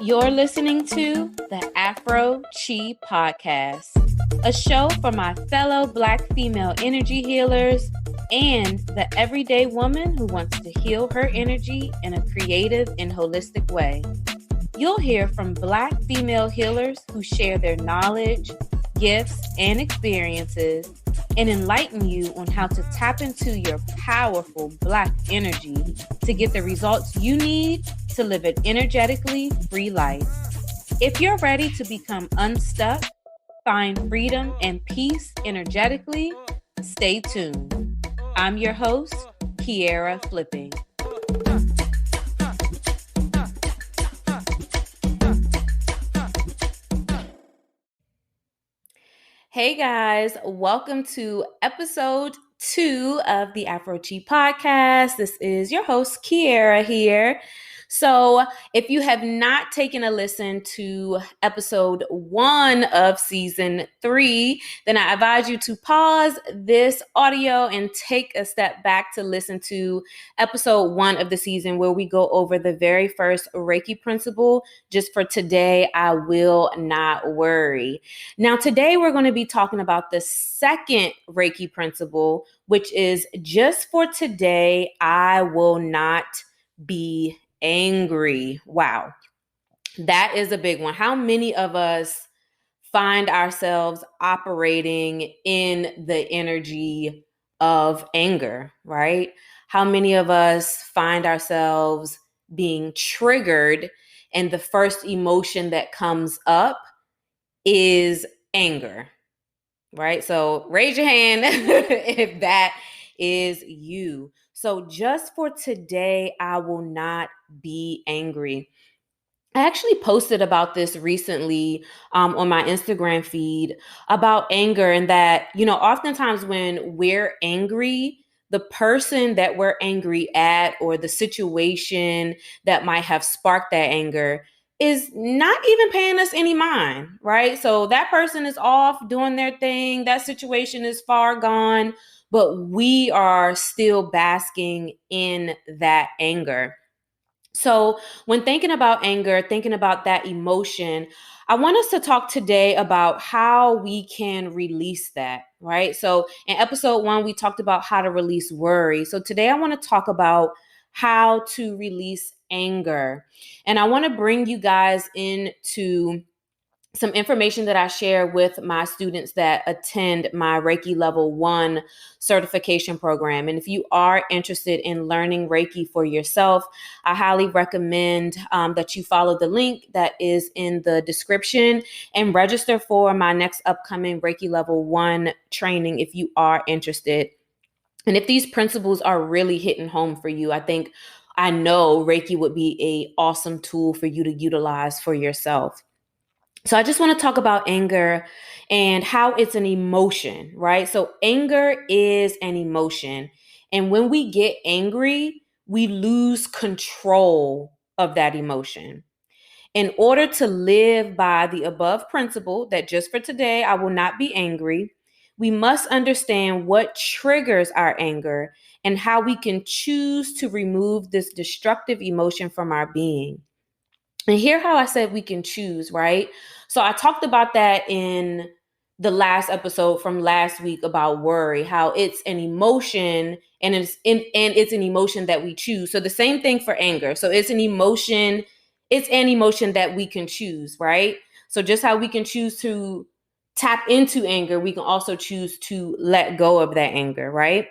You're listening to the Afro podcast, a show for my fellow Black female energy healers and the everyday woman who wants to heal her energy in a creative and holistic way. You'll hear from Black female healers who share their knowledge, gifts, and experiences and enlighten you on how to tap into your powerful Black energy to get the results you need to live an energetically free life. If you're ready to become unstuck, find freedom and peace energetically, stay tuned. I'm your host, Kiera Flipping. Hey guys, welcome to episode 2 of the Afro podcast. This is your host, Kiera here. So if you have not taken a listen to episode 1 of season 3, then I advise you to pause this audio and take a step back to listen to episode 1 of the season where we go over the very first Reiki principle. Just for today, I will not worry. Now, today we're going to be talking about the second Reiki principle, which is just for today, I will not be angry. Wow. That is a big one. How many of us find ourselves operating in the energy of anger, right? How many of us find ourselves being triggered and the first emotion that comes up is anger, right? So raise your hand if that is you. So just for today, I will not be angry. I actually posted about this recently on my Instagram feed about anger, and that, oftentimes when we're angry, the person that we're angry at or the situation that might have sparked that anger is not even paying us any mind, right? So that person is off doing their thing. That situation is far gone, but we are still basking in that anger. So when thinking about anger, thinking about that emotion, I want us to talk today about how we can release that, right? So in episode 1, we talked about how to release worry. So today I want to talk about how to release anger. And I want to bring you guys into some information that I share with my students that attend my Reiki Level 1 certification program. And if you are interested in learning Reiki for yourself, I highly recommend that you follow the link that is in the description and register for my next upcoming Reiki Level 1 training if you are interested. And if these principles are really hitting home for you, I know Reiki would be an awesome tool for you to utilize for yourself. So I just want to talk about anger and how it's an emotion, right? So anger is an emotion. And when we get angry, we lose control of that emotion. In order to live by the above principle that just for today, I will not be angry, we must understand what triggers our anger and how we can choose to remove this destructive emotion from our being. And hear how I said we can choose, right? So I talked about that in the last episode from last week about worry, how it's an emotion and it's an emotion that we choose. So the same thing for anger. So it's an emotion that we can choose, right? So just how we can choose to tap into anger, we can also choose to let go of that anger, right?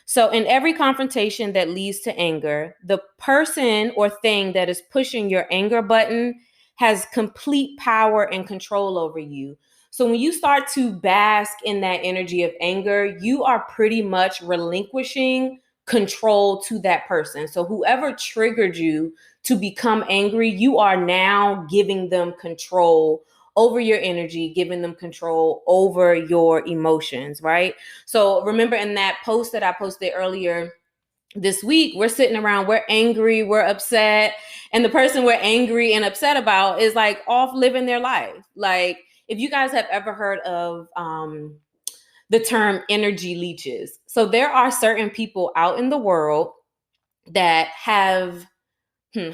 So in every confrontation that leads to anger, the person or thing that is pushing your anger button has complete power and control over you. So when you start to bask in that energy of anger, you are pretty much relinquishing control to that person. So whoever triggered you to become angry, you are now giving them control over your energy, giving them control over your emotions, right? So remember in that post that I posted earlier this week, we're sitting around, we're angry, we're upset, and the person we're angry and upset about is like off living their life. Like if you guys have ever heard of the term energy leeches. So there are certain people out in the world that have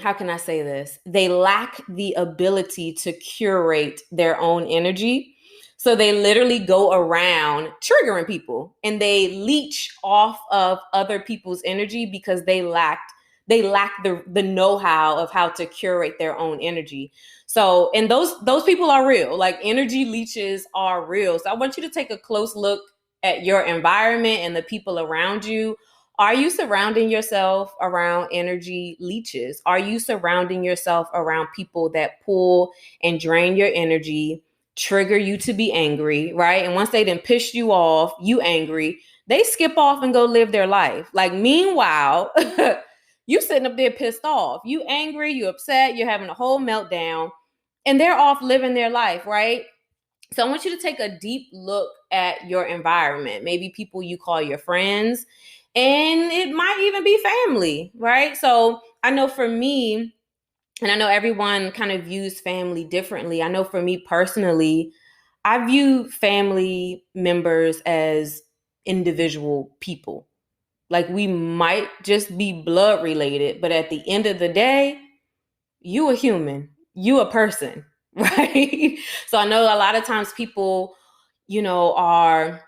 how can I say this? They lack the ability to curate their own energy. So they literally go around triggering people and they leech off of other people's energy because they lack the know-how of how to curate their own energy. So, and those people are real. Like energy leeches are real. So I want you to take a close look at your environment and the people around you. Are you surrounding yourself around energy leeches? Are you surrounding yourself around people that pull and drain your energy, trigger you to be angry, right? And once they done pissed you off, you angry, they skip off and go live their life. Like meanwhile, you sitting up there pissed off. You angry, you upset, you're having a whole meltdown, and they're off living their life, right? So I want you to take a deep look at your environment, maybe people you call your friends, and it might even be family, right? So I know for me, and I know everyone kind of views family differently. I know for me personally, I view family members as individual people. Like we might just be blood related, but at the end of the day, you a human, you a person, right? So I know a lot of times people, are,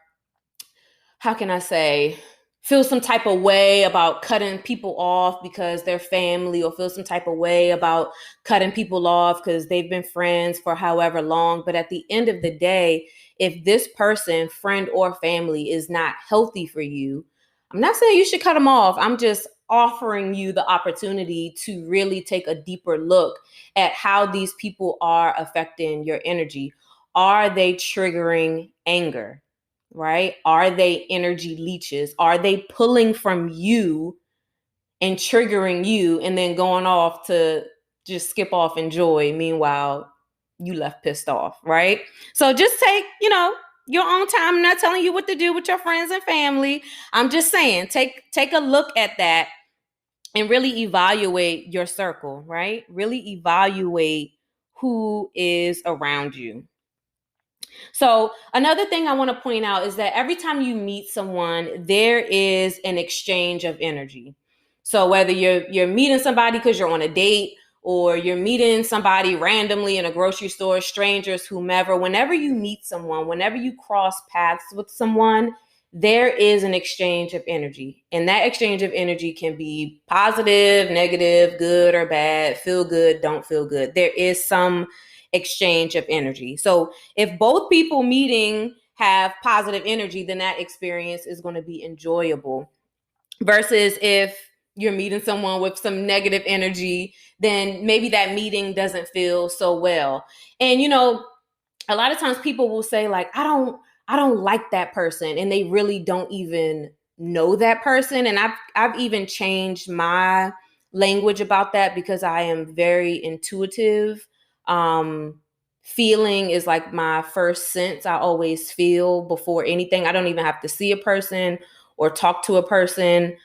how can I say, feel some type of way about cutting people off because they're family, or feel some type of way about cutting people off because they've been friends for however long. But at the end of the day, if this person, friend or family, is not healthy for you, I'm not saying you should cut them off. I'm just offering you the opportunity to really take a deeper look at how these people are affecting your energy. Are they triggering anger? Right? Are they energy leeches? Are they pulling from you and triggering you and then going off to just skip off and joy? Meanwhile, you left pissed off, right? So just take, your own time. I'm not telling you what to do with your friends and family. I'm just saying, take a look at that and really evaluate your circle, right? Really evaluate who is around you. So another thing I want to point out is that every time you meet someone, there is an exchange of energy. So whether you're meeting somebody because you're on a date, or you're meeting somebody randomly in a grocery store, strangers, whomever, whenever you meet someone, whenever you cross paths with someone, there is an exchange of energy. And that exchange of energy can be positive, negative, good or bad, feel good, don't feel good. There is some exchange of energy. So if both people meeting have positive energy, then that experience is going to be enjoyable. Versus if you're meeting someone with some negative energy, then maybe that meeting doesn't feel so well. And a lot of times people will say like, I don't like that person, and they really don't even know that person. And I've even changed my language about that because I am very intuitive. Feeling is like my first sense. I always feel before anything. I don't even have to see a person or talk to a person.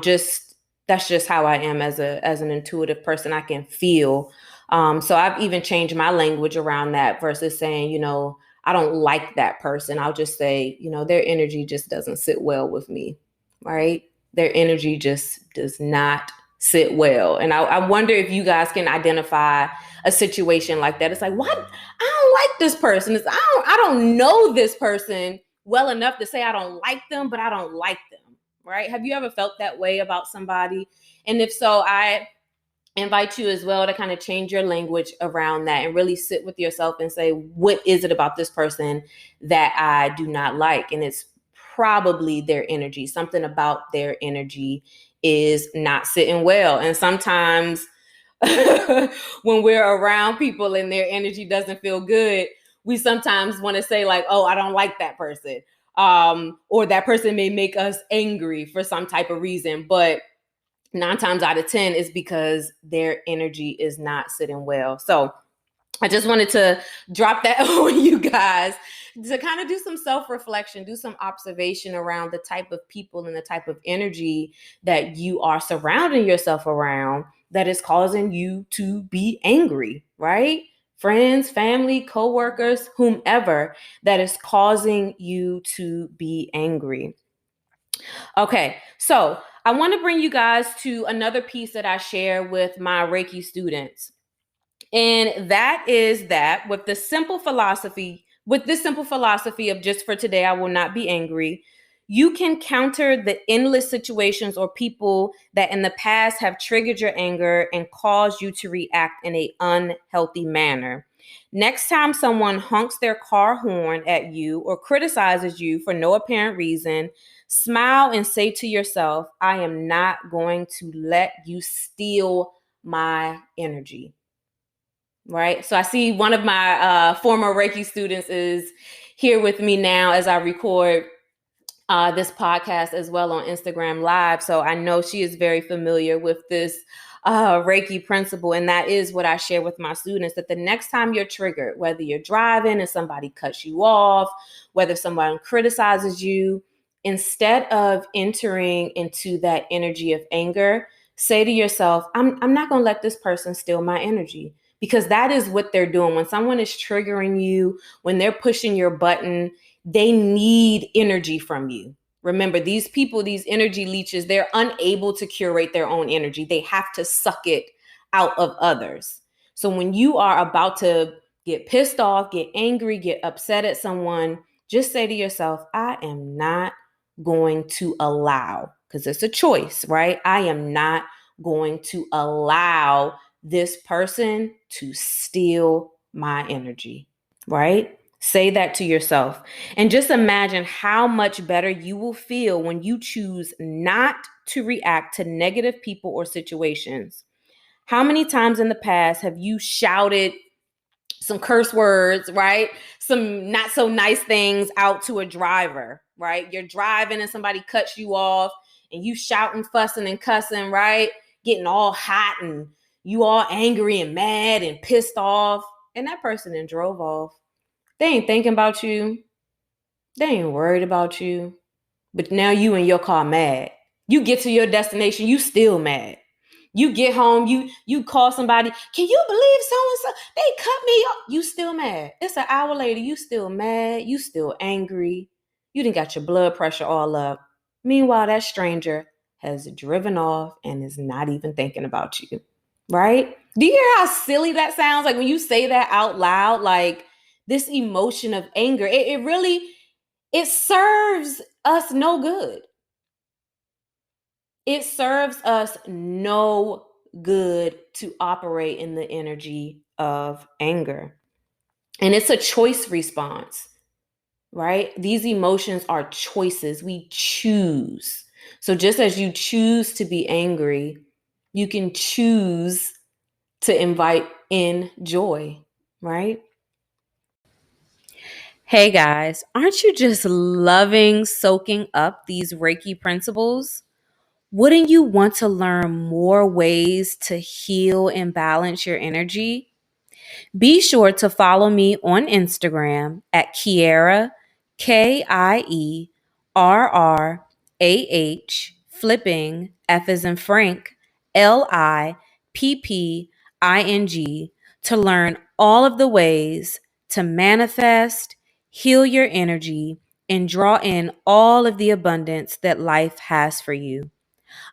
Just That's just how I am as an intuitive person. I can feel. So I've even changed my language around that versus saying, I don't like that person. I'll just say, their energy just doesn't sit well with me, right? Their energy just does not sit well. And I wonder if you guys can identify a situation like that. It's like, what? I don't like this person. I don't know this person well enough to say I don't like them, but I don't like them, right? Have you ever felt that way about somebody? And if so, I invite you as well to kind of change your language around that and really sit with yourself and say, what is it about this person that I do not like? And it's probably their energy. Something about their energy is not sitting well. And sometimes when we're around people and their energy doesn't feel good, we sometimes want to say like, oh, I don't like that person. Or that person may make us angry for some type of reason. But 9 times out of 10 is because their energy is not sitting well. So I just wanted to drop that on you guys to kind of do some self-reflection, do some observation around the type of people and the type of energy that you are surrounding yourself around that is causing you to be angry, right? Friends, family, coworkers, whomever that is causing you to be angry. Okay, so I want to bring you guys to another piece that I share with my Reiki students. And that is that with this simple philosophy of just for today, I will not be angry, you can counter the endless situations or people that in the past have triggered your anger and caused you to react in an unhealthy manner. Next time someone honks their car horn at you or criticizes you for no apparent reason, smile and say to yourself, I am not going to let you steal my energy. Right. So I see one of my former Reiki students is here with me now as I record this podcast as well on Instagram Live. So I know she is very familiar with this Reiki principle. And that is what I share with my students, that the next time you're triggered, whether you're driving and somebody cuts you off, whether someone criticizes you, instead of entering into that energy of anger, say to yourself, I'm not going to let this person steal my energy. Because that is what they're doing. When someone is triggering you, when they're pushing your button, they need energy from you. Remember, these people, these energy leeches, they're unable to curate their own energy. They have to suck it out of others. So when you are about to get pissed off, get angry, get upset at someone, just say to yourself, I am not going to allow, because it's a choice, right? I am not going to allow this person to steal my energy, right? Say that to yourself. And just imagine how much better you will feel when you choose not to react to negative people or situations. How many times in the past have you shouted some curse words, right? Some not so nice things out to a driver, right? You're driving and somebody cuts you off and you shouting, fussing, and cussing, right? Getting all hot and you all angry and mad and pissed off. And that person then drove off. They ain't thinking about you. They ain't worried about you. But now you in your car mad. You get to your destination, you still mad. You get home, you call somebody, can you believe so-and-so? They cut me off. You still mad. It's an hour later, you still mad, you still angry. You done got your blood pressure all up. Meanwhile, that stranger has driven off and is not even thinking about you, right? Do you hear how silly that sounds? Like when you say that out loud, like this emotion of anger, it really, it serves us no good. It serves us no good to operate in the energy of anger. And it's a choice response, right? These emotions are choices. We choose. So just as you choose to be angry, you can choose to invite in joy, right? Hey guys, aren't you just loving soaking up these Reiki principles? Wouldn't you want to learn more ways to heal and balance your energy? Be sure to follow me on Instagram at Kierrah, KIERRAH, flipping, F as in Frank, LIPPING, to learn all of the ways to manifest, heal your energy, and draw in all of the abundance that life has for you.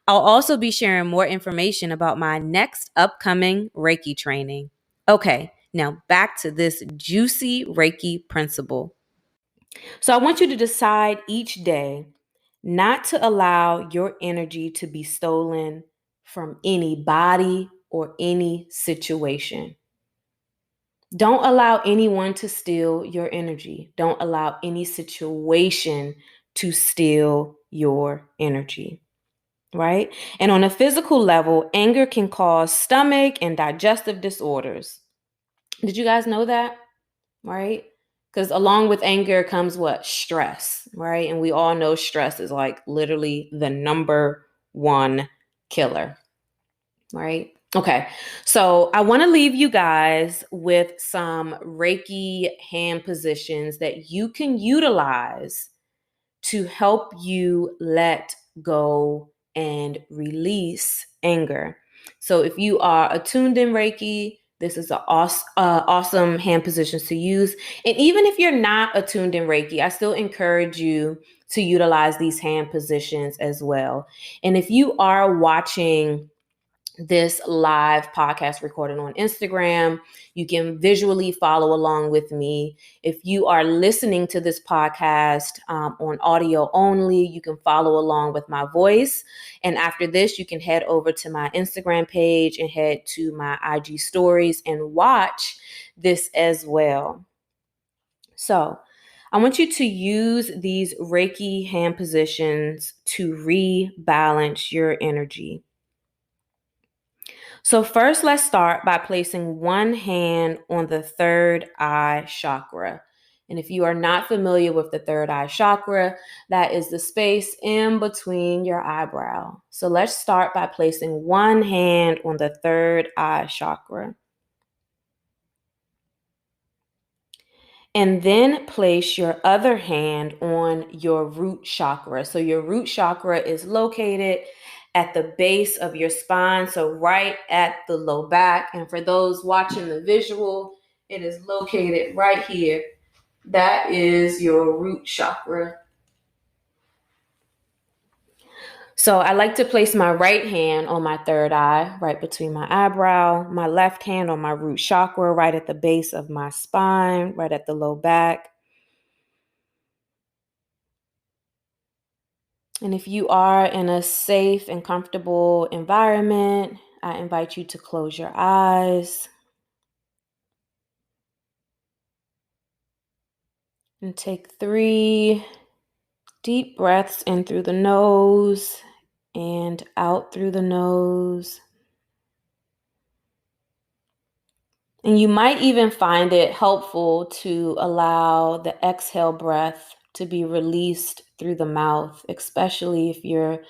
I'll also be sharing more information about my next upcoming Reiki training. Okay, now back to this juicy Reiki principle. So I want you to decide each day not to allow your energy to be stolen from anybody or any situation. Don't allow anyone to steal your energy. Don't allow any situation to steal your energy. Right? And on a physical level, anger can cause stomach and digestive disorders. Did you guys know that? Right? Because along with anger comes what? Stress, right? And we all know stress is like literally the number one killer, right? Okay, so I want to leave you guys with some Reiki hand positions that you can utilize to help you let go and release anger. So if you are attuned in Reiki, This is an awesome hand positions to use. And even if you're not attuned in Reiki, I still encourage you to utilize these hand positions as well. And if you are watching this live podcast recording on Instagram, you can visually follow along with me. If you are listening to this podcast on audio only, you can follow along with my voice. And after this, you can head over to my Instagram page and head to my IG stories and watch this as well. So I want you to use these Reiki hand positions to rebalance your energy. So first, let's start by placing one hand on the third eye chakra. And if you are not familiar with the third eye chakra, that is the space in between your eyebrow. So let's start by placing one hand on the third eye chakra. And then place your other hand on your root chakra. So your root chakra is located at the base of your spine, so right at the low back. And for those watching the visual, it is located right here. That is your root chakra. So I like to place my right hand on my third eye, right between my eyebrow, my left hand on my root chakra, right at the base of my spine, right at the low back. And if you are in a safe and comfortable environment, I invite you to close your eyes and take 3 deep breaths in through the nose and out through the nose. And you might even find it helpful to allow the exhale breath to be released through the mouth, especially if you're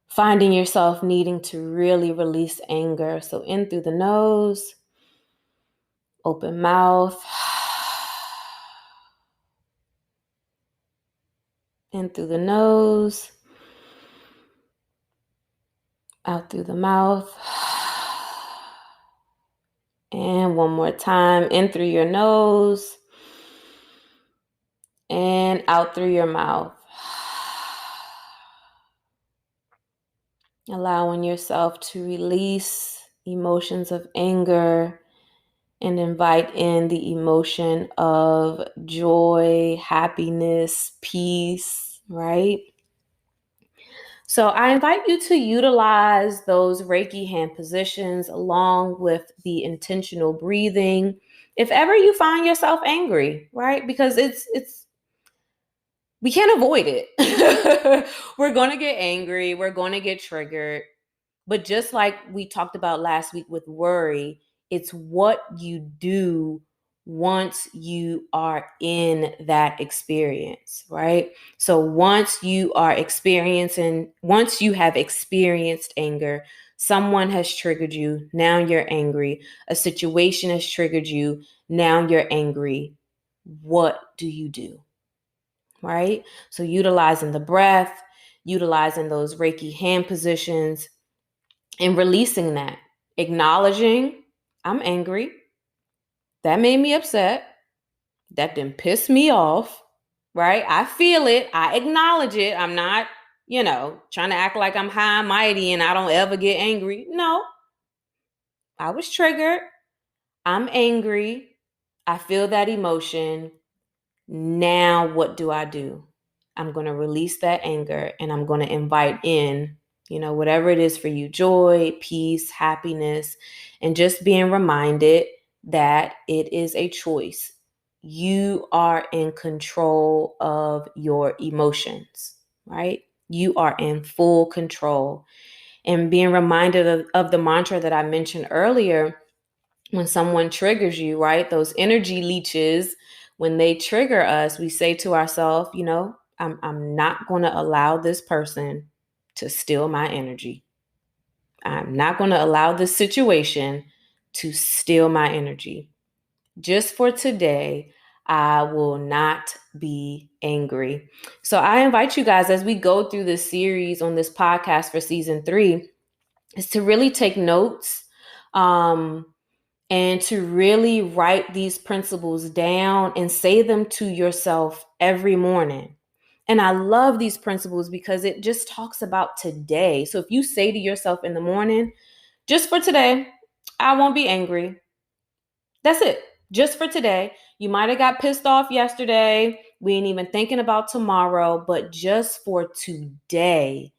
finding yourself needing to really release anger. So in through the nose, open mouth, in through the nose, out through the mouth. And one more time, in through your nose and out through your mouth. Allowing yourself to release emotions of anger and invite in the emotion of joy, happiness, peace, right? So I invite you to utilize those Reiki hand positions along with the intentional breathing. If ever you find yourself angry, right? Because we can't avoid it. We're going to get angry. We're going to get triggered. But just like we talked about last week with worry, it's what you do once you are in that experience, right? So once you have experienced anger, someone has triggered you, now you're angry. A situation has triggered you, now you're angry. What do you do? Right? So utilizing the breath, utilizing those Reiki hand positions, and releasing that, acknowledging I'm angry. That made me upset. That didn't piss me off, right? I feel it. I acknowledge it. I'm not, trying to act like I'm high and mighty and I don't ever get angry. No, I was triggered. I'm angry. I feel that emotion. Now, what do? I'm going to release that anger and I'm going to invite in, whatever it is for you, joy, peace, happiness, and just being reminded that it is a choice. You are in control of your emotions, right? You are in full control. And being reminded of the mantra that I mentioned earlier, when someone triggers you, right? Those energy leeches, when they trigger us, we say to ourselves, I'm not going to allow this person to steal my energy. I'm not going to allow this situation to steal my energy. Just for today, I will not be angry. So I invite you guys, as we go through this series on this podcast for season 3, is to really take notes, and to really write these principles down and say them to yourself every morning. And I love these principles because it just talks about today. So if you say to yourself in the morning, just for today, I won't be angry. That's it. Just for today. You might have got pissed off yesterday. We ain't even thinking about tomorrow, but just for today,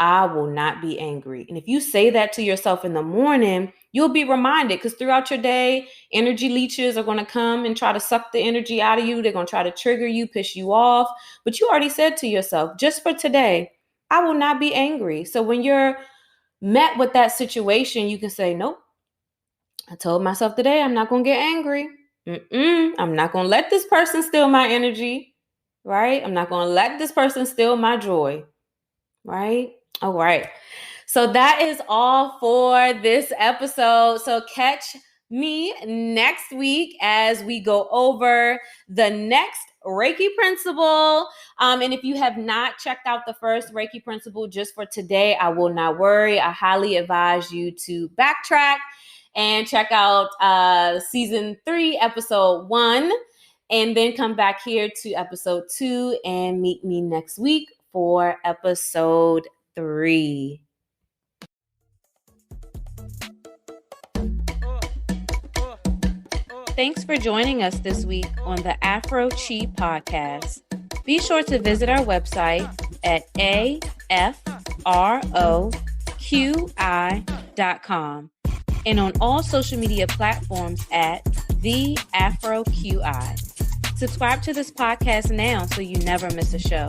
I will not be angry. And if you say that to yourself in the morning, you'll be reminded, because throughout your day, energy leeches are going to come and try to suck the energy out of you. They're going to try to trigger you, piss you off. But you already said to yourself, just for today, I will not be angry. So when you're met with that situation, you can say, nope. I told myself today I'm not going to get angry. I'm not going to let this person steal my energy, right? I'm not going to let this person steal my joy, right? All right. So that is all for this episode. So catch me next week as we go over the next Reiki principle. And if you have not checked out the first Reiki principle just for today, I will not worry. I highly advise you to backtrack and check out season 3, episode 1, and then come back here to episode 2 and meet me next week for episode 3. Thanks for joining us this week on the Afro podcast. Be sure to visit our website at afroqi.com and on all social media platforms at the Afro QI. Subscribe to this podcast now so you never miss a show.